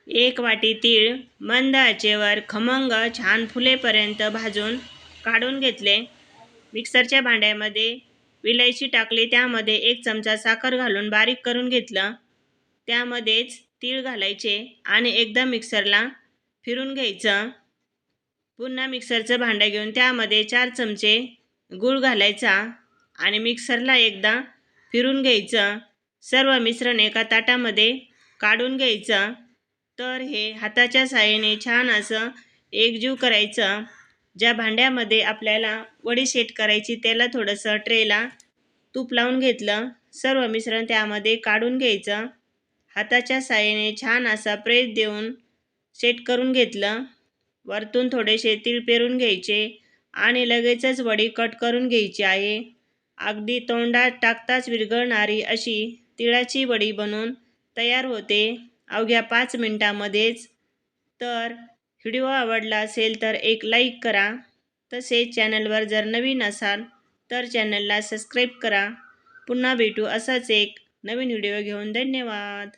1 वाटी तीळ मंद आचेवर खमंग छान फुलेपर्यंत भाजून काढून घेतले. मिक्सरच्या भांड्यामध्ये विलायची टाकली, त्यामध्ये 1 चमचा साखर घालून बारीक करून घेतलं. त्यामध्येच तीळ घालायचे आणि एकदा मिक्सरला फिरून घ्यायचं. पुन्हा मिक्सरचं भांडं घेऊन त्यामध्ये 4 चमचे गूळ घालायचा आणि मिक्सरला एकदा फिरून घ्यायचं. सर्व मिश्रण एका ताटामध्ये काढून घ्यायचं. तर हे हाताच्या साहाय्याने छान असं एकजीव करायचं. ज्या भांड्यामध्ये आपल्याला वडी सेट करायची त्याला थोडंसं ट्रेला तूप लावून घेतलं. सर्व मिश्रण त्यामध्ये काढून घ्यायचं. हाताच्या साहाय्याने छान असा प्रेस देऊन सेट करून घेतलं. वरतून थोडेसे तीळ पेरून घ्यायचे आणि लगेचच वडी कट करून घ्यायची आहे. अगदी तोंडात टाकताच विरघळणारी अशी तिळाची वडी बनून तयार होते अवघ्या 5 मिनिटांमध्येच. तर व्हिडिओ आवडला असेल तर एक लाईक करा. तसेच चॅनलवर जर नवीन असाल तर चॅनलला सबस्क्राईब करा. पुन्हा भेटू असाच एक नवीन व्हिडिओ घेऊन. धन्यवाद.